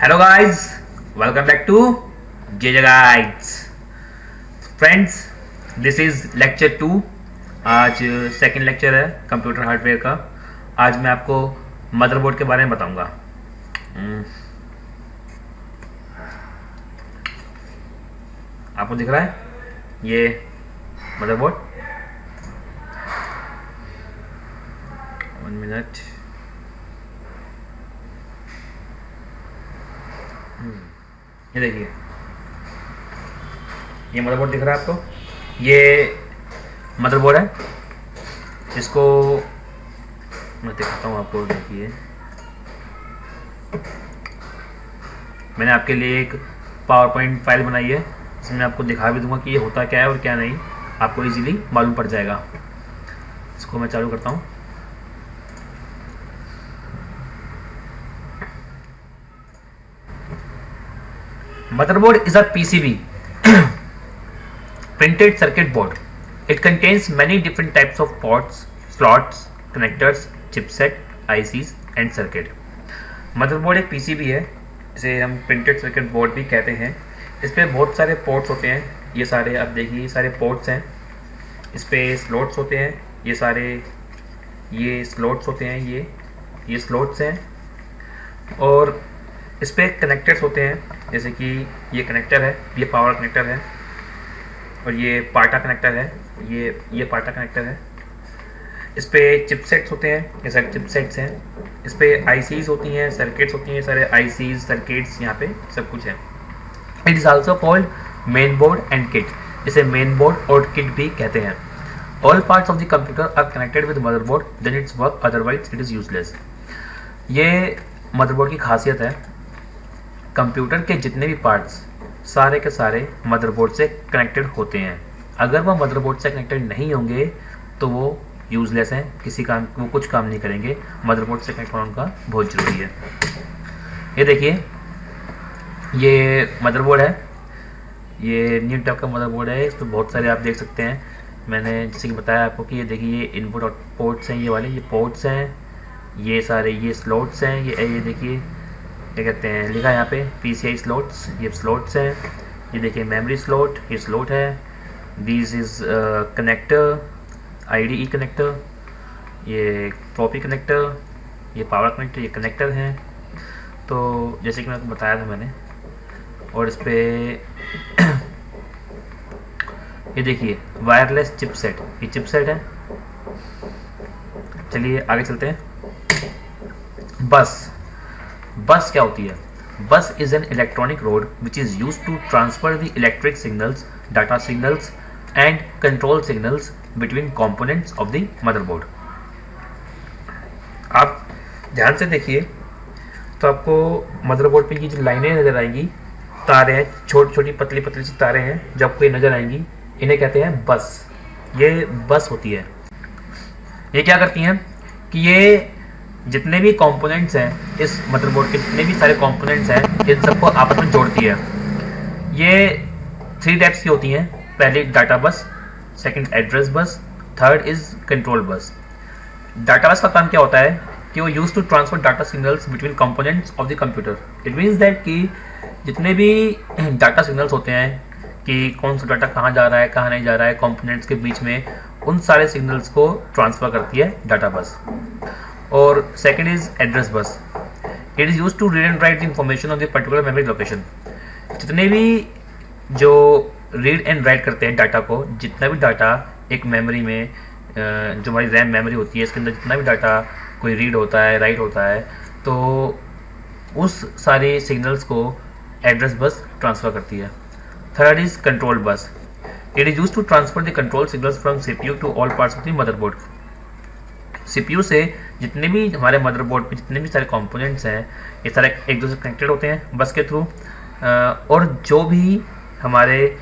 Hello guys, welcome back to J guides. Friends, this is lecture 2। आज second lecture है computer hardware का। आज मैं आपको मदरबोर्ड के बारे में बताऊंगा। आपको दिख रहा है ये मदरबोर्ड? 1 मिनट। ये देखिए, ये मदरबोर्ड दिख रहा है आपको? ये मदरबोर्ड है, इसको मैं दिखाता हूँ आपको। देखिए, मैंने आपके लिए एक पावर पॉइंट फाइल बनाई है, इसमें आपको दिखा भी दूंगा कि ये होता क्या है और क्या नहीं, आपको इजीली मालूम पड़ जाएगा। इसको मैं चालू करता हूँ। Motherboard is a PCB printed circuit board. It contains many different types of ports, slots, connectors, chipset, ICs and circuit. Motherboard एक पीसीबी है, इसे हम प्रिंटेड सर्किट बोर्ड भी कहते हैं। इस पर बहुत सारे पोर्ट्स होते हैं। ये सारे आप देखिए, ये सारे पोर्ट्स हैं। इस पर स्लॉट्स होते हैं, ये सारे ये स्लॉट्स होते हैं, ये स्लॉट्स हैं। और इस पर कनेक्टर्स होते हैं, जैसे कि ये कनेक्टर है, ये पावर कनेक्टर है, और ये पाटा कनेक्टर है, ये पाटा कनेक्टर है। इस पे चिपसेट्स होते हैं, ये सारे चिपसेट्स हैं। इस पे आईसीज होती हैं, सर्किट्स होती हैं, सारे आईसीज सर्किट्स यहाँ पे सब कुछ है। It is also called main board and kit, इसे मेन बोर्ड और किट भी कहते हैं। All parts of the computer are connected with motherboard, then it's work, otherwise it is useless. ये मदरबोर्ड की खासियत है। कंप्यूटर के जितने भी पार्ट्स सारे के सारे मदरबोर्ड से कनेक्टेड होते हैं। अगर वो मदरबोर्ड से कनेक्टेड नहीं होंगे तो वो यूजलेस हैं, किसी काम वो कुछ काम नहीं करेंगे। मदरबोर्ड से कनेक्ट होना उनका बहुत ज़रूरी है। ये देखिए, ये मदरबोर्ड है, ये न्यू टाइप का मदरबोर्ड है। इस पर बहुत सारे आप देख सकते हैं। मैंने जैसे कि बताया आपको कि ये देखिए, ये इनपुट और पोर्ट्स हैं, ये वाले ये पोर्ट्स हैं, ये सारे ये स्लॉट्स हैं। ये देखिए, क्या कहते हैं, लिखा है यहाँ पे PCI स्लॉट्स, ये स्लॉट्स हैं। ये देखिए मेमोरी स्लॉट, ये स्लॉट है। This is connector, IDE connector, ये कॉपी कनेक्टर, ये पावर कनेक्टर, ये कनेक्टर हैं। तो जैसे कि मैं आपको बताया था मैंने। और इस पे ये देखिए वायरलेस चिपसेट, ये चिपसेट है। चलिए आगे चलते हैं। बस क्या होती है? Bus is an electronic road which is use to transfer the electric signals, data signals and control signals between components of the motherboard. आप ध्यान से देखिए तो आपको मदरबोर्ड पे ये जो लाइनें नजर आएंगी, तारे हैं, छोटी छोटी पतली पतली सी तारें हैं, जब आपको ये नजर आएंगी, इन्हें कहते हैं बस। ये बस होती है। ये क्या करती हैं कि ये जितने भी कंपोनेंट्स हैं इस मदरबोर्ड के, जितने भी सारे कंपोनेंट्स हैं, इन सबको आपस में जोड़ती है। ये 3 टाइप्स की होती हैं। पहली data bus, second address bus, third is control bus. Data bus का काम क्या होता है कि वो use to transfer data signals between components of the computer. It means that कि जितने भी डाटा सिग्नल्स होते हैं कि कौन सा डाटा कहाँ जा रहा है, कहाँ नहीं जा रहा है, कंपोनेंट्स के बीच में, उन सारे सिग्नल्स को ट्रांसफर करती है डाटा बस। और second is address bus. It is use to read and write the information of the particular memory location. जितने भी जो रीड एंड राइट करते हैं डाटा को, जितना भी डाटा एक मेमोरी में, जो हमारी रैम मेमोरी होती है, इसके अंदर जितना भी डाटा कोई रीड होता है, राइट होता है, तो उस सारे सिग्नल्स को एड्रेस बस ट्रांसफ़र करती है। Third is control bus. It is use to transfer the control signals from CPU to all parts of the motherboard. CPU से जितने भी हमारे मदरबोर्ड पे जितने भी सारे कंपोनेंट्स हैं, ये सारे एक दूसरे से कनेक्टेड होते हैं बस के थ्रू। और जो भी हमारे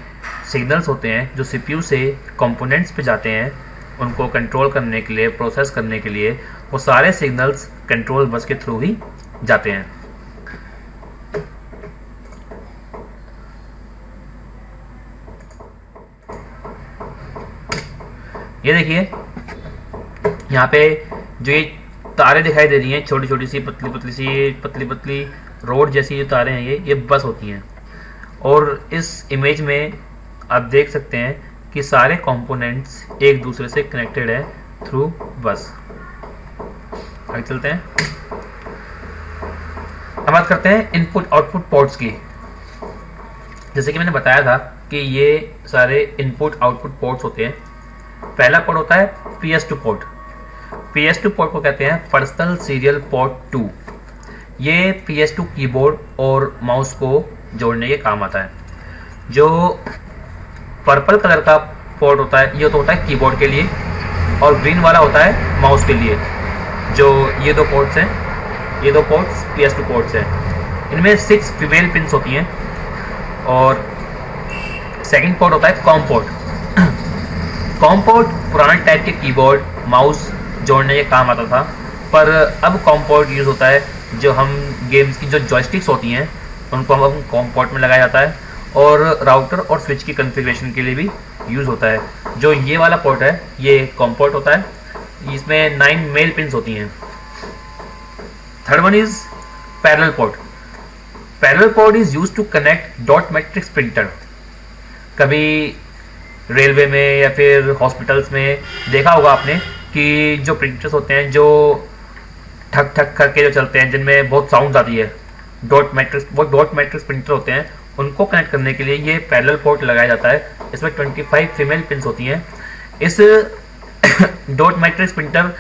सिग्नल्स होते हैं जो CPU से कंपोनेंट्स पे जाते हैं, उनको कंट्रोल करने के लिए, प्रोसेस करने के लिए, वो सारे सिग्नल्स कंट्रोल बस के थ्रू ही जाते हैं। ये देखिए, यहाँ पे जो ये तारे दिखाई दे रही हैं, छोटी छोटी सी पतली पतली रोड जैसी जो तारे हैं ये बस होती हैं। और इस इमेज में आप देख सकते हैं कि सारे कंपोनेंट्स एक दूसरे से कनेक्टेड है थ्रू बस। आगे चलते हैं, अब बात करते हैं इनपुट आउटपुट पोर्ट्स की। जैसे कि मैंने बताया था कि ये सारे इनपुट आउटपुट पोर्ट्स होते हैं। पहला पोर्ट होता है PS2 पोर्ट। PS2 पोर्ट को कहते हैं पर्सनल सीरियल पोर्ट 2। ये PS2 कीबोर्ड और माउस को जोड़ने के काम आता है। जो पर्पल कलर का पोर्ट होता है ये तो होता है कीबोर्ड के लिए, और ग्रीन वाला होता है माउस के लिए। जो ये दो पोर्ट्स हैं, ये दो पोर्ट्स PS2 पोर्ट्स हैं। इनमें 6 फीमेल पिंस होती हैं। और सेकंड पोर्ट होता है कॉम पोर्ट। कॉम पोर्ट पुराने टाइप के कीबोर्ड माउस जोड़ने के काम आता था, पर अब कॉम पोर्ट यूज़ होता है जो हम गेम्स की जो जॉयस्टिक्स होती हैं उनको हम कॉम पोर्ट में लगाया जाता है, और राउटर और स्विच की कॉन्फ़िगरेशन के लिए भी यूज़ होता है। जो ये वाला पोर्ट है ये कॉम पोर्ट होता है, इसमें 9 मेल पिंस होती हैं। Third one is parallel port. Parallel port is used to connect dot matrix printer. कभी रेलवे में या फिर हॉस्पिटल्स में देखा होगा आपने कि जो प्रिंटर्स होते हैं जो ठक ठक करके जो चलते हैं, जिनमें बहुत साउंड आती है, डॉट मैट्रिक्स प्रिंटर होते हैं, उनको कनेक्ट करने के लिए ये पैरेलल पोर्ट लगाया जाता है। इसमें 25 फीमेल पिंस होती हैं। इस डॉट मैट्रिक्स प्रिंटर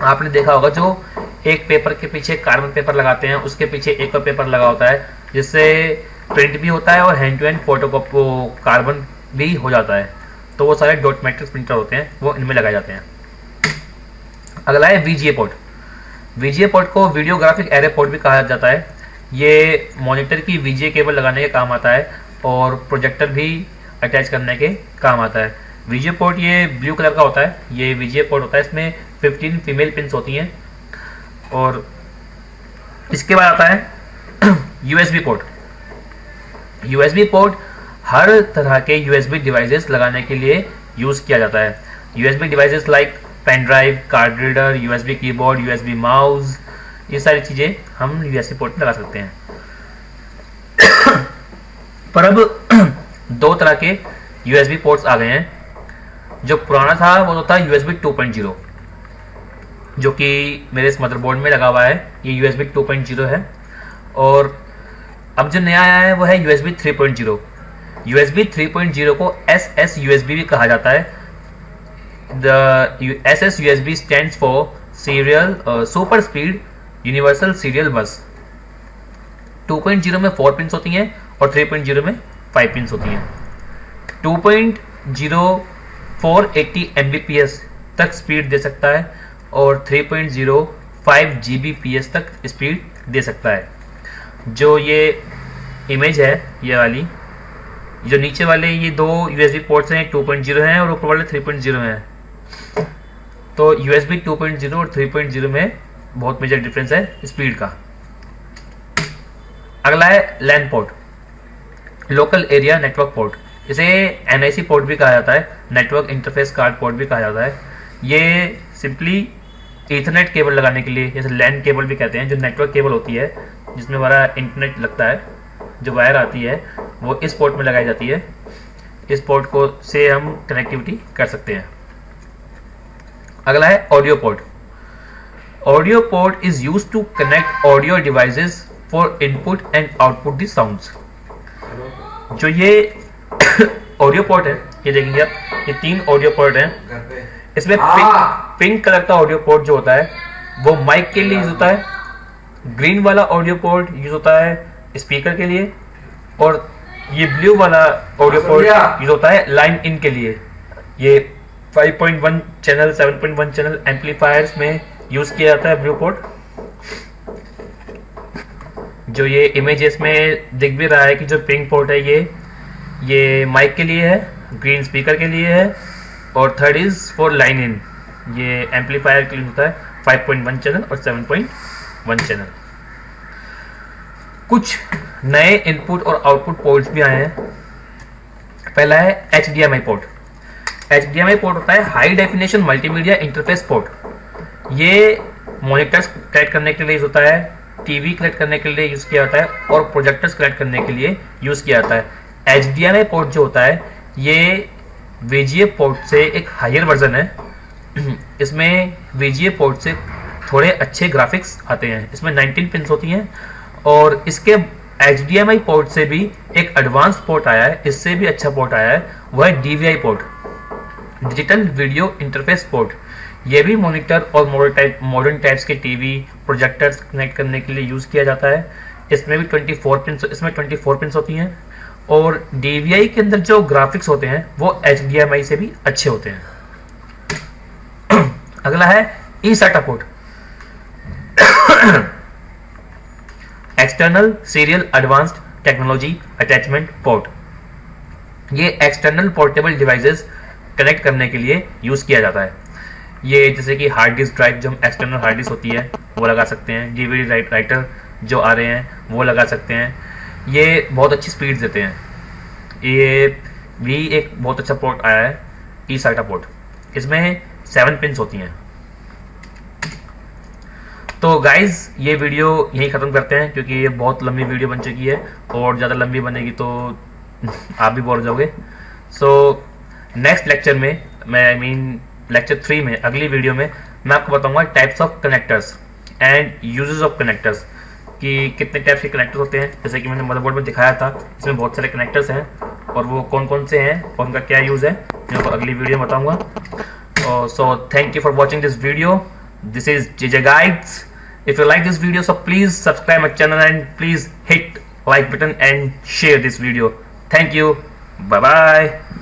आपने देखा होगा जो एक पेपर के पीछे कार्बन पेपर लगाते हैं, उसके पीछे एक और पेपर लगा होता है, जिससे प्रिंट भी होता है और hand to hand photocopy carbon भी हो जाता है। तो वो सारे डॉट मैट्रिक्स प्रिंटर होते हैं, वो इनमें लगाए जाते हैं। अगला है VGA पोर्ट। VGA पोर्ट को वीडियो ग्राफिक एरे पोर्ट भी कहा जाता है। ये मॉनिटर की VGA केबल लगाने के काम आता है और प्रोजेक्टर भी अटैच करने के काम आता है। VGA पोर्ट ये ब्लू कलर का होता है, ये VGA पोर्ट होता है। इसमें 15 फीमेल पिंस होती हैं। और इसके बाद आता है USB पोर्ट। USB पोर्ट हर तरह के USB डिवाइसेस लगाने के लिए यूज़ किया जाता है। USB devices like pen drive, card reader, USB keyboard, USB mouse, ये सारी चीज़ें हम USB पोर्ट में लगा सकते हैं। पर अब 2 तरह के USB पोर्ट्स आ गए हैं। जो पुराना था वो तो था USB 2.0, जो कि मेरे इस मदरबोर्ड में लगा हुआ है, ये USB 2.0 है। और अब जो नया आया है वो है USB 3.0। USB 3.0 को SSUSB भी कहा जाता है। The SSUSB stands for Super Speed Universal Serial Bus। 2.0 में 4 पिंस होती हैं और 3.0 में 5 पिंस होती हैं। 2.0 480 Mbps तक स्पीड दे सकता है और 3.0 5 Gbps तक स्पीड दे सकता है। जो ये इमेज है, ये वाली, जो नीचे वाले ये 2 USB पोर्ट्स हैं, 2.0 हैं और ऊपर वाले 3.0 हैं। तो USB 2.0 और 3.0 में बहुत मेजर डिफरेंस है स्पीड का। अगला है LAN port, local area network port. इसे NIC पोर्ट भी कहा जाता है, नेटवर्क इंटरफेस कार्ड पोर्ट भी कहा जाता है। ये सिंपली ईथरनेट केबल लगाने के लिए, जैसे LAN केबल भी कहते हैं, जो नेटवर्क केबल होती है जिसमें हमारा इंटरनेट लगता है, जो वायर आती है वो इस पोर्ट में लगाई जाती है। इस पोर्ट को से हम कनेक्टिविटी कर सकते हैं। अगला है audio port. Audio port is used to connect audio devices for input and output the sounds. जो ये ऑडियो पोर्ट है, ये देखेंगे आप, ये 3 ऑडियो पोर्ट हैं। इसमें पिंक कलर का ऑडियो पोर्ट जो होता है वो माइक के लिए यूज होता है। ग्रीन वाला ऑडियो पोर्ट यूज होता है स्पीकर के लिए, और ये ब्लू वाला ऑडियो पोर्ट यूज होता है लाइन इन के लिए। ये 5.1 चैनल, 7.1 चैनल एम्पलीफायर्स में यूज किया जाता है ब्लू पोर्ट। जो ये इमेजेस में दिख भी रहा है कि जो पिंक पोर्ट है ये माइक के लिए है, ग्रीन स्पीकर के लिए है, और third is for line in, ये एम्पलीफायर के लिए होता है 5.1 चैनल और 7.1 चैनल। कुछ नए इनपुट और आउटपुट पोर्ट्स भी आए हैं। पहला है HDMI पोर्ट। HDMI पोर्ट होता है high definition multimedia interface port. ये मॉनिटर्स कनेक्ट करने के लिए यूज होता है, टीवी कनेक्ट करने के लिए यूज किया जाता है और प्रोजेक्टर्स कनेक्ट करने के लिए यूज किया जाता है। HDMI पोर्ट जो होता है ये VGA पोर्ट से एक हायर वर्जन है। इसमें VGA पोर्ट से थोड़े अच्छे ग्राफिक्स आते हैं। इसमें 19 पिन्स होती हैं और इसके HDMI पोर्ट से भी एक एडवांस पोर्ट आया है, इससे भी अच्छा पोर्ट आया है, वह है DVI port, digital video interface port. ये भी मॉनिटर और मॉडर्न टाइप्स के टीवी प्रोजेक्टर्स कनेक्ट करने के लिए यूज किया जाता है। इसमें भी 24 पिन्स होती हैं और DVI के अंदर जो ग्राफिक्स होते हैं वो HDMI से भी अच्छे होते हैं। अगला है eSATA port, external serial advanced technology attachment port. ये एक्सटर्नल पोर्टेबल डिवाइसेस कनेक्ट करने के लिए यूज किया जाता है। ये जैसे कि हार्ड डिस्क ड्राइव, जो एक्सटर्नल हार्ड डिस्क होती है वो लगा सकते हैं, DVD राइटर जो आ रहे हैं वो लगा सकते हैं। ये बहुत अच्छी स्पीड देते हैं। ये भी एक बहुत अच्छा पोर्ट आया है eSATA पोर्ट। इसमें 7 पिन्स होती हैं। तो गाइज ये वीडियो यहीं ख़त्म करते हैं क्योंकि ये बहुत लंबी वीडियो बन चुकी है और ज़्यादा लंबी बनेगी तो आप भी बोर हो जाओगे। सो नेक्स्ट लेक्चर में लेक्चर 3 में, अगली वीडियो में मैं आपको बताऊंगा types of connectors and uses of connectors, कि कितने टाइप्स के कनेक्टर्स होते हैं। जैसे कि मैंने मदरबोर्ड में दिखाया था, इसमें बहुत सारे कनेक्टर्स हैं और वो कौन कौन से हैं और उनका क्या यूज़ है, मैं आपको अगली वीडियो में बताऊँगा। So thank you for watching this video. This is JJ Guides. If you like this video, so please subscribe my channel and please hit like button and share this video. Thank you. Bye bye.